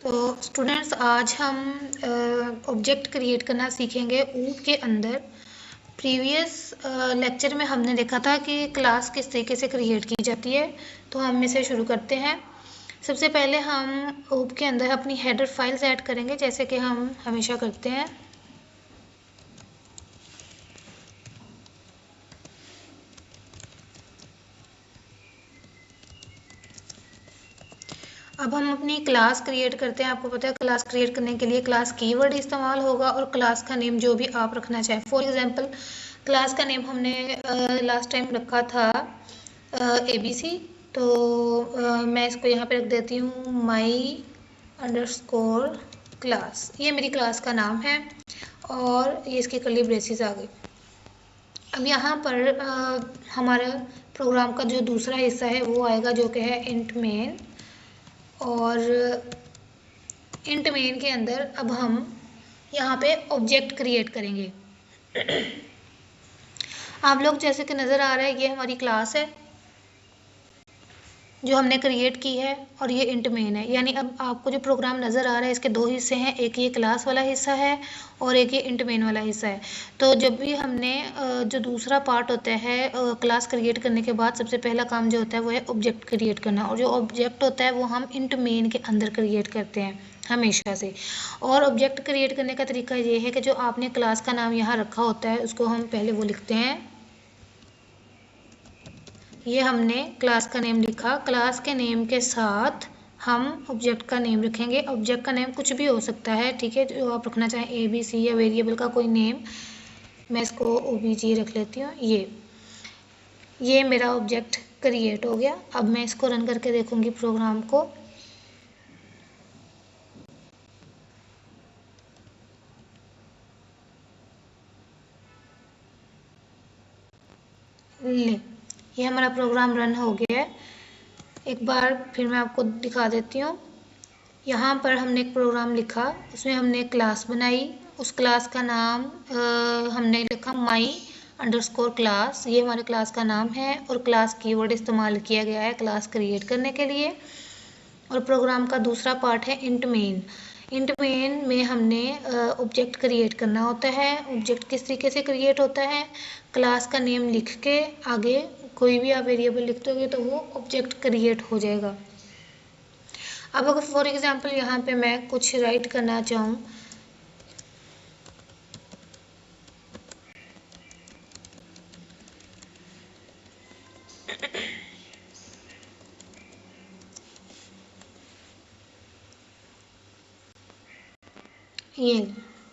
तो स्टूडेंट्स आज हम ऑब्जेक्ट क्रिएट करना सीखेंगे ऊप के अंदर। प्रीवियस लेक्चर में हमने देखा था कि क्लास किस तरीके से क्रिएट की जाती है, तो हम इसे शुरू करते हैं। सबसे पहले हम ऊप के अंदर अपनी हेडर फाइल्स ऐड करेंगे, जैसे कि हम हमेशा करते हैं। अब हम अपनी क्लास क्रिएट करते हैं। आपको पता है क्लास क्रिएट करने के लिए क्लास कीवर्ड इस्तेमाल होगा और क्लास का नेम जो भी आप रखना चाहें। फॉर एग्जांपल क्लास का नेम हमने लास्ट टाइम रखा था ABC, तो मैं इसको यहाँ पे रख देती हूँ my_class। ये मेरी क्लास का नाम है और ये इसकी कर्ली ब्रेसेस आ गई। अब यहाँ पर हमारा प्रोग्राम का जो दूसरा हिस्सा है वो आएगा, जो कि है इंट मेन। और इंट मेन के अंदर अब हम यहाँ पे ऑब्जेक्ट क्रिएट करेंगे। आप लोग जैसे कि नज़र आ रहा है, ये हमारी क्लास है जो हमने क्रिएट की है और ये इंट मेन है। यानी अब आपको जो प्रोग्राम नज़र आ रहा है इसके दो हिस्से हैं, एक ये क्लास वाला हिस्सा है और एक ये इंट मेन वाला हिस्सा है। तो जब भी हमने जो दूसरा पार्ट होता है क्लास क्रिएट करने के बाद, सबसे पहला काम जो होता है वो है ऑब्जेक्ट क्रिएट करना। और जो ऑब्जेक्ट होता है वो हम इंट मेन के अंदर क्रिएट करते हैं हमेशा से। और ऑब्जेक्ट क्रिएट करने का तरीका ये है कि जो आपने क्लास का नाम यहाँ रखा होता है उसको हम पहले वो लिखते हैं। ये हमने क्लास का नेम लिखा, क्लास के नेम के साथ हम ऑब्जेक्ट का नेम रखेंगे। ऑब्जेक्ट का नेम कुछ भी हो सकता है, ठीक है, जो आप रखना चाहें, ABC या वेरिएबल का कोई नेम। मैं इसको OBJ रख लेती हूँ। ये मेरा ऑब्जेक्ट क्रिएट हो गया। अब मैं इसको रन करके देखूंगी प्रोग्राम को। ये हमारा प्रोग्राम रन हो गया है। एक बार फिर मैं आपको दिखा देती हूँ। यहाँ पर हमने एक प्रोग्राम लिखा, उसमें हमने एक क्लास बनाई। उस क्लास का नाम हमने लिखा my_class। ये हमारे क्लास का नाम है और क्लास कीवर्ड इस्तेमाल किया गया है क्लास क्रिएट करने के लिए। और प्रोग्राम का दूसरा पार्ट है इंट मेन। इंट मेन में हमने ऑब्जेक्ट क्रिएट करना होता है। ऑब्जेक्ट किस तरीके से क्रिएट होता है, क्लास का नेम लिख के आगे कोई भी आप वेरिएबल लिख दोगे तो वो ऑब्जेक्ट क्रिएट हो जाएगा। अब अगर फॉर एग्जांपल यहाँ पे मैं कुछ राइट करना चाहूँ,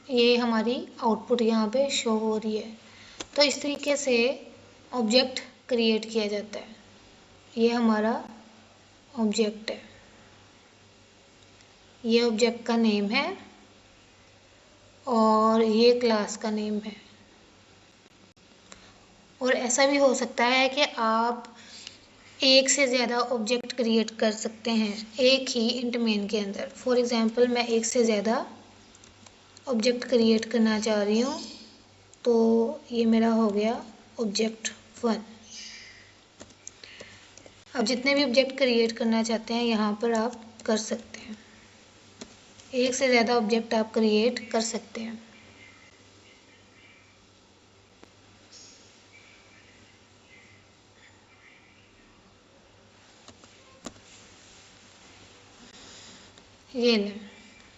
ये हमारी आउटपुट यहाँ पे शो हो रही है। तो इस तरीके से ऑब्जेक्ट क्रिएट किया जाता है। ये हमारा ऑब्जेक्ट है, ये ऑब्जेक्ट का नेम है और ये क्लास का नेम है। और ऐसा भी हो सकता है कि आप एक से ज़्यादा ऑब्जेक्ट क्रिएट कर सकते हैं एक ही इंट मेन के अंदर। फॉर एग्जांपल मैं एक से ज़्यादा ऑब्जेक्ट क्रिएट करना चाह रही हूँ, तो ये मेरा हो गया ऑब्जेक्ट 1। अब जितने भी ऑब्जेक्ट क्रिएट करना चाहते हैं यहाँ पर आप कर सकते हैं, एक से ज़्यादा ऑब्जेक्ट आप क्रिएट कर सकते हैं।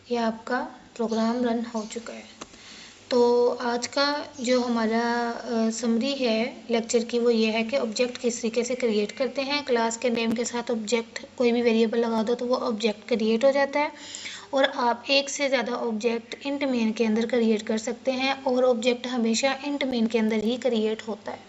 ये आपका प्रोग्राम रन हो चुका है। तो आज का जो हमारा समरी है लेक्चर की वो ये है कि ऑब्जेक्ट किस तरीके से क्रिएट करते हैं। क्लास के नेम के साथ ऑब्जेक्ट कोई भी वेरिएबल लगा दो तो वो ऑब्जेक्ट क्रिएट हो जाता है। और आप एक से ज़्यादा ऑब्जेक्ट इंट मेन के अंदर क्रिएट कर सकते हैं और ऑब्जेक्ट हमेशा इंट मेन के अंदर ही क्रिएट होता है।